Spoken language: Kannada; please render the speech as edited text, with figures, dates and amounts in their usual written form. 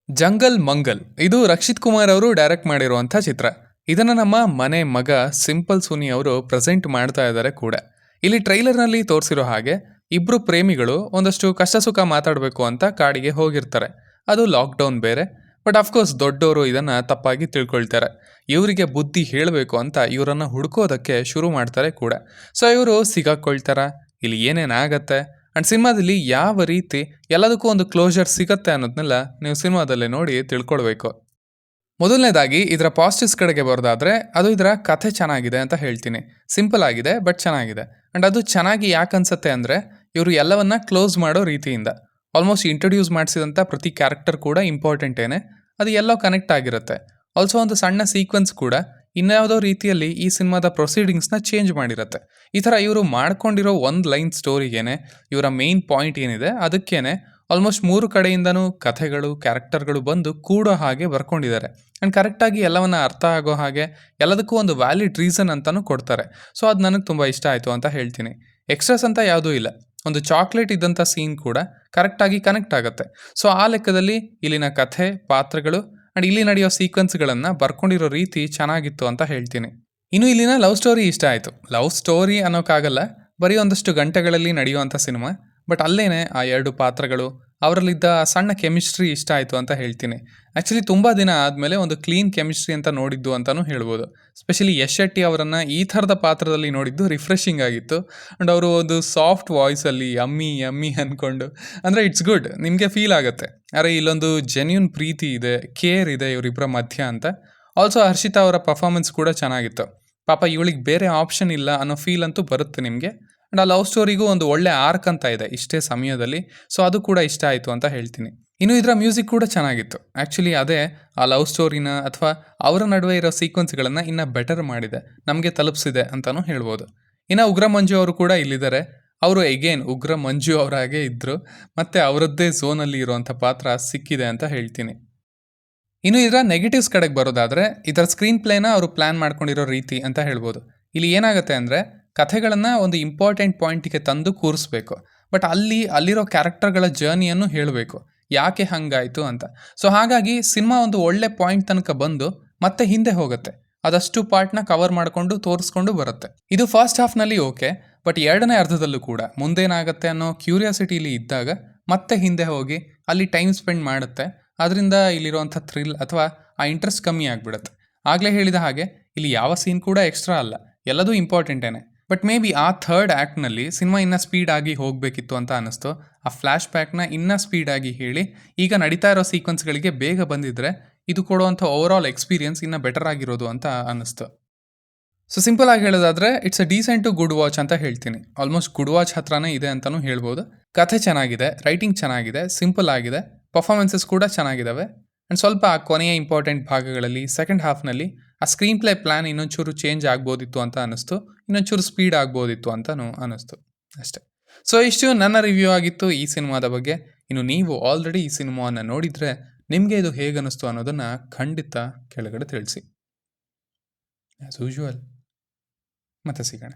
ಜಂಗಲ್ ಮಂಗಲ್ ಇದು ರಕ್ಷಿತ್ ಕುಮಾರ್ ಅವರು ಡೈರೆಕ್ಟ್ ಮಾಡಿರುವಂಥ ಚಿತ್ರ. ಇದನ್ನು ನಮ್ಮ ಮನೆ ಮಗ ಸಿಂಪಲ್ ಸುನಿ ಅವರು ಪ್ರೆಸೆಂಟ್ ಮಾಡ್ತಾ ಇದ್ದಾರೆ ಕೂಡ. ಇಲ್ಲಿ ಟ್ರೈಲರ್ನಲ್ಲಿ ತೋರಿಸಿರೋ ಹಾಗೆ ಇಬ್ರು ಪ್ರೇಮಿಗಳು ಒಂದಷ್ಟು ಕಷ್ಟ ಸುಖ ಮಾತಾಡಬೇಕು ಅಂತ ಕಾಡಿಗೆ ಹೋಗಿರ್ತಾರೆ. ಅದು ಲಾಕ್ಡೌನ್ ಬೇರೆ. ಬಟ್ ಅಫ್ಕೋರ್ಸ್ ದೊಡ್ಡವರು ಇದನ್ನು ತಪ್ಪಾಗಿ ತಿಳ್ಕೊಳ್ತಾರೆ. ಇವರಿಗೆ ಬುದ್ಧಿ ಹೇಳಬೇಕು ಅಂತ ಇವರನ್ನು ಹುಡ್ಕೋದಕ್ಕೆ ಶುರು ಮಾಡ್ತಾರೆ ಕೂಡ. ಸೊ ಇವರು ಸಿಗಾಕೊಳ್ತಾರ, ಇಲ್ಲಿ ಏನೇನಾಗತ್ತೆ ಆ್ಯಂಡ್ ಸಿನಿಮಾದಲ್ಲಿ ಯಾವ ರೀತಿ ಎಲ್ಲದಕ್ಕೂ ಒಂದು ಕ್ಲೋಜರ್ ಸಿಗತ್ತೆ ಅನ್ನೋದನ್ನೆಲ್ಲ ನೀವು ಸಿನಿಮಾದಲ್ಲೇ ನೋಡಿ ತಿಳ್ಕೊಳ್ಬೇಕು. ಮೊದಲನೇದಾಗಿ ಇದರ ಪಾಸಿಟಿವ್ಸ್ ಕಡೆಗೆ ಬರೋದಾದರೆ ಅದು ಇದರ ಕಥೆ ಚೆನ್ನಾಗಿದೆ ಅಂತ ಹೇಳ್ತೀನಿ. ಸಿಂಪಲ್ ಆಗಿದೆ ಬಟ್ ಚೆನ್ನಾಗಿದೆ. ಆ್ಯಂಡ್ ಅದು ಚೆನ್ನಾಗಿ ಯಾಕೆ ಅನ್ಸುತ್ತೆ ಅಂದರೆ ಇವರು ಎಲ್ಲವನ್ನ ಕ್ಲೋಸ್ ಮಾಡೋ ರೀತಿಯಿಂದ ಆಲ್ಮೋಸ್ಟ್ ಇಂಟ್ರೊಡ್ಯೂಸ್ ಮಾಡಿಸಿದಂಥ ಪ್ರತಿ ಕ್ಯಾರೆಕ್ಟರ್ ಕೂಡ ಇಂಪಾರ್ಟೆಂಟೇನೆ, ಅದು ಎಲ್ಲೋ ಕನೆಕ್ಟ್ ಆಗಿರುತ್ತೆ. ಆಲ್ಸೋ ಒಂದು ಸಣ್ಣ ಸೀಕ್ವೆನ್ಸ್ ಕೂಡ ಇನ್ಯಾವುದೋ ರೀತಿಯಲ್ಲಿ ಈ ಸಿನಿಮಾದ ಪ್ರೊಸೀಡಿಂಗ್ಸ್ನ ಚೇಂಜ್ ಮಾಡಿರುತ್ತೆ. ಈ ಥರ ಇವರು ಮಾಡ್ಕೊಂಡಿರೋ ಒಂದು ಲೈನ್ ಸ್ಟೋರಿಗೇನೆ ಇವರ ಮೇನ್ ಪಾಯಿಂಟ್ ಏನಿದೆ ಅದಕ್ಕೇನೆ ಆಲ್ಮೋಸ್ಟ್ 3 ಕಡೆಯಿಂದನೂ ಕಥೆಗಳು ಕ್ಯಾರೆಕ್ಟರ್ಗಳು ಬಂದು ಕೂಡೋ ಹಾಗೆ ಬರ್ಕೊಂಡಿದ್ದಾರೆ. ಆ್ಯಂಡ್ ಕರೆಕ್ಟಾಗಿ ಎಲ್ಲವನ್ನ ಅರ್ಥ ಆಗೋ ಹಾಗೆ ಎಲ್ಲದಕ್ಕೂ ಒಂದು ವ್ಯಾಲಿಡ್ ರೀಸನ್ ಅಂತಲೂ ಕೊಡ್ತಾರೆ. ಸೊ ಅದು ನನಗೆ ತುಂಬ ಇಷ್ಟ ಆಯಿತು ಅಂತ ಹೇಳ್ತೀನಿ. ಎಕ್ಸ್ಟ್ರಾಸ್ ಅಂತ ಯಾವುದೂ ಇಲ್ಲ. ಒಂದು ಚಾಕ್ಲೇಟ್ ಇದ್ದಂಥ ಸೀನ್ ಕೂಡ ಕರೆಕ್ಟಾಗಿ ಕನೆಕ್ಟ್ ಆಗುತ್ತೆ. ಸೊ ಆ ಲೆಕ್ಕದಲ್ಲಿ ಇಲ್ಲಿನ ಕಥೆ ಪಾತ್ರಗಳು ಆ್ಯಂಡ್ ಇಲ್ಲಿ ನಡೆಯೋ ಸೀಕ್ವೆನ್ಸ್ಗಳನ್ನು ಬರ್ಕೊಂಡಿರೋ ರೀತಿ ಚೆನ್ನಾಗಿತ್ತು ಅಂತ ಹೇಳ್ತೀನಿ. ಇನ್ನು ಇಲ್ಲಿನ ಲವ್ ಸ್ಟೋರಿ ಇಷ್ಟ ಆಯಿತು. ಲವ್ ಸ್ಟೋರಿ ಅನ್ನೋಕ್ಕಾಗಲ್ಲ, ಬರೀ ಒಂದಷ್ಟು ಗಂಟೆಗಳಲ್ಲಿ ನಡೆಯುವಂಥ ಸಿನಿಮಾ. ಬಟ್ ಅಲ್ಲೇನೆ ಆ 2 ಪಾತ್ರಗಳು ಅವರಲ್ಲಿದ್ದ ಸಣ್ಣ ಕೆಮಿಸ್ಟ್ರಿ ಇಷ್ಟ ಆಯಿತು ಅಂತ ಹೇಳ್ತೀನಿ. ಆ್ಯಕ್ಚುಲಿ ತುಂಬ ದಿನ ಆದಮೇಲೆ ಒಂದು ಕ್ಲೀನ್ ಕೆಮಿಸ್ಟ್ರಿ ಅಂತ ನೋಡಿದ್ದು ಅಂತಲೂ ಹೇಳ್ಬೋದು. ಸ್ಪೆಷಲಿ ಯಶ್ ಶೆಟ್ಟಿ ಅವರನ್ನು ಈ ಥರದ ಪಾತ್ರದಲ್ಲಿ ನೋಡಿದ್ದು ರಿಫ್ರೆಶಿಂಗ್ ಆಗಿತ್ತು. ಆ್ಯಂಡ್ ಅವರು ಒಂದು ಸಾಫ್ಟ್ ವಾಯ್ಸಲ್ಲಿ ಯಮ್ಮಿ ಯಮ್ಮಿ ಅಂದ್ಕೊಂಡು, ಅಂದರೆ ಇಟ್ಸ್ ಗುಡ್, ನಿಮಗೆ ಫೀಲ್ ಆಗುತ್ತೆ ಅರೆ ಇಲ್ಲೊಂದು ಜೆನ್ಯೂನ್ ಪ್ರೀತಿ ಇದೆ, ಕೇರ್ ಇದೆ ಇವರಿಬ್ಬರ ಮಧ್ಯ ಅಂತ. ಆಲ್ಸೋ ಹರ್ಷಿತಾ ಅವರ ಪರ್ಫಾರ್ಮೆನ್ಸ್ ಕೂಡ ಚೆನ್ನಾಗಿತ್ತು. ಪಾಪ ಇವಳಿಗೆ ಬೇರೆ ಆಪ್ಷನ್ ಇಲ್ಲ ಅನ್ನೋ ಫೀಲ್ ಅಂತೂ ಬರುತ್ತೆ ನಿಮಗೆ. ಆ್ಯಂಡ್ ಆ ಲವ್ ಸ್ಟೋರಿಗೂ ಒಂದು ಒಳ್ಳೆ ಆರ್ಕ್ ಅಂತ ಇದೆ ಇಷ್ಟೇ ಸಮಯದಲ್ಲಿ. ಸೊ ಅದು ಕೂಡ ಇಷ್ಟ ಆಯಿತು ಅಂತ ಹೇಳ್ತೀನಿ. ಇನ್ನು ಇದರ ಮ್ಯೂಸಿಕ್ ಕೂಡ ಚೆನ್ನಾಗಿತ್ತು. ಆ್ಯಕ್ಚುಲಿ ಅದೇ ಆ ಲವ್ ಸ್ಟೋರಿನ ಅಥವಾ ಅವರ ನಡುವೆ ಇರೋ ಸೀಕ್ವೆನ್ಸ್ಗಳನ್ನು ಇನ್ನೂ ಬೆಟರ್ ಮಾಡಿದೆ, ನಮಗೆ ತಲುಪಿಸಿದೆ ಅಂತಲೂ ಹೇಳ್ಬೋದು. ಇನ್ನು ಉಗ್ರ ಮಂಜು ಅವರು ಕೂಡ ಇಲ್ಲಿದ್ದಾರೆ. ಅವರು ಎಗೇನ್ ಉಗ್ರ ಮಂಜು ಅವರಾಗೆ ಇದ್ದರು, ಮತ್ತು ಅವರದ್ದೇ ಝೋನಲ್ಲಿ ಇರುವಂಥ ಪಾತ್ರ ಸಿಕ್ಕಿದೆ ಅಂತ ಹೇಳ್ತೀನಿ. ಇನ್ನು ಇದರ ನೆಗೆಟಿವ್ಸ್ ಕಡೆಗೆ ಬರೋದಾದರೆ ಇದರ ಸ್ಕ್ರೀನ್ ಪ್ಲೇನ ಅವರು ಪ್ಲ್ಯಾನ್ ಮಾಡ್ಕೊಂಡಿರೋ ರೀತಿ ಅಂತ ಹೇಳ್ಬೋದು. ಇಲ್ಲಿ ಏನಾಗುತ್ತೆ ಅಂದರೆ ಕಥೆಗಳನ್ನು ಒಂದು ಇಂಪಾರ್ಟೆಂಟ್ ಪಾಯಿಂಟಿಗೆ ತಂದು ಕೂರಿಸ್ಬೇಕು. ಬಟ್ ಅಲ್ಲಿರೋ ಕ್ಯಾರೆಕ್ಟರ್ಗಳ ಜರ್ನಿಯನ್ನು ಹೇಳಬೇಕು, ಯಾಕೆ ಹಾಗಾಯಿತು ಅಂತ. ಸೊ ಹಾಗಾಗಿ ಸಿನಿಮಾ ಒಂದು ಒಳ್ಳೆ ಪಾಯಿಂಟ್ ತನಕ ಬಂದು ಮತ್ತೆ ಹಿಂದೆ ಹೋಗುತ್ತೆ. ಅದಷ್ಟು ಪಾರ್ಟ್ನ ಕವರ್ ಮಾಡಿಕೊಂಡು ತೋರಿಸ್ಕೊಂಡು ಬರುತ್ತೆ. ಇದು ಫಸ್ಟ್ ಹಾಫ್ನಲ್ಲಿ ಓಕೆ, ಬಟ್ ಎರಡನೇ ಅರ್ಧದಲ್ಲೂ ಕೂಡ ಮುಂದೇನಾಗುತ್ತೆ ಅನ್ನೋ ಕ್ಯೂರಿಯಾಸಿಟಿಲಿ ಇದ್ದಾಗ ಮತ್ತೆ ಹಿಂದೆ ಹೋಗಿ ಅಲ್ಲಿ ಟೈಮ್ ಸ್ಪೆಂಡ್ ಮಾಡುತ್ತೆ. ಅದರಿಂದ ಇಲ್ಲಿರುವಂಥ ಥ್ರಿಲ್ ಅಥವಾ ಆ ಇಂಟ್ರೆಸ್ಟ್ ಕಮ್ಮಿ ಆಗಿಬಿಡುತ್ತೆ. ಆಗಲೇ ಹೇಳಿದ ಹಾಗೆ ಇಲ್ಲಿ ಯಾವ ಸೀನ್ ಕೂಡ ಎಕ್ಸ್ಟ್ರಾ ಅಲ್ಲ, ಎಲ್ಲದೂ ಇಂಪಾರ್ಟೆಂಟೇನೆ. ಬಟ್ ಮೇ ಬಿ ಆ ಥರ್ಡ್ ಆ್ಯಕ್ಟ್ನಲ್ಲಿ ಸಿನಿಮಾ ಇನ್ನೂ ಸ್ಪೀಡಾಗಿ ಹೋಗಬೇಕಿತ್ತು ಅಂತ ಅನ್ನಿಸ್ತು. ಆ ಫ್ಲ್ಯಾಶ್ ಬ್ಯಾಕ್ನ ಇನ್ನೂ ಸ್ಪೀಡಾಗಿ ಹೇಳಿ ಈಗ ನಡೀತಾ ಇರೋ ಸೀಕ್ವೆನ್ಸ್ಗಳಿಗೆ ಬೇಗ ಬಂದಿದ್ದರೆ ಇದು ಕೊಡುವಂಥ ಓವರ್ ಆಲ್ ಎಕ್ಸ್ಪೀರಿಯನ್ಸ್ ಇನ್ನೂ ಬೆಟರ್ ಆಗಿರೋದು ಅಂತ ಅನ್ನಿಸ್ತು. ಸೊ ಸಿಂಪಲ್ ಆಗಿ ಹೇಳೋದಾದರೆ it's a decent to good watch ಅಂತ ಹೇಳ್ತೀನಿ. ಆಲ್ಮೋಸ್ಟ್ ಗುಡ್ ವಾಚ್ ಹತ್ರನೇ ಇದೆ ಅಂತಲೂ ಹೇಳ್ಬೋದು. ಕಥೆ ಚೆನ್ನಾಗಿದೆ, ರೈಟಿಂಗ್ ಚೆನ್ನಾಗಿದೆ, ಸಿಂಪಲ್ ಆಗಿದೆ, ಪರ್ಫಾರ್ಮೆನ್ಸಸ್ ಕೂಡ ಚೆನ್ನಾಗಿದ್ದಾವೆ. ಆ್ಯಂಡ್ ಸ್ವಲ್ಪ ಆ ಕೊನೆಯ ಇಂಪಾರ್ಟೆಂಟ್ ಭಾಗಗಳಲ್ಲಿ ಸೆಕೆಂಡ್ ಹಾಫ್ನಲ್ಲಿ ಆ ಸ್ಕ್ರೀನ್ ಪ್ಲೇ ಪ್ಲ್ಯಾನ್ ಇನ್ನೊಂಚೂರು ಚೇಂಜ್ ಆಗ್ಬೋದಿತ್ತು ಅಂತ ಅನ್ನಿಸ್ತು, ಇನ್ನೊಂಚೂರು ಸ್ಪೀಡ್ ಆಗ್ಬೋದಿತ್ತು ಅಂತಲೂ ಅನ್ನಿಸ್ತು ಅಷ್ಟೇ. ಸೊ ಇಷ್ಟು ನನ್ನ ರಿವ್ಯೂ ಆಗಿತ್ತು ಈ ಸಿನಿಮಾದ ಬಗ್ಗೆ. ಇನ್ನು ನೀವು ಆಲ್ರೆಡಿ ಈ ಸಿನಿಮಾವನ್ನು ನೋಡಿದರೆ ನಿಮಗೆ ಇದು ಹೇಗೆ ಅನ್ನಿಸ್ತು ಅನ್ನೋದನ್ನು ಖಂಡಿತ ಕೆಳಗಡೆ ತಿಳಿಸಿ. ಆ್ಯಸ್ ಯೂಶುವಲ್ ಮತ್ತೆ ಸಿಗೋಣ.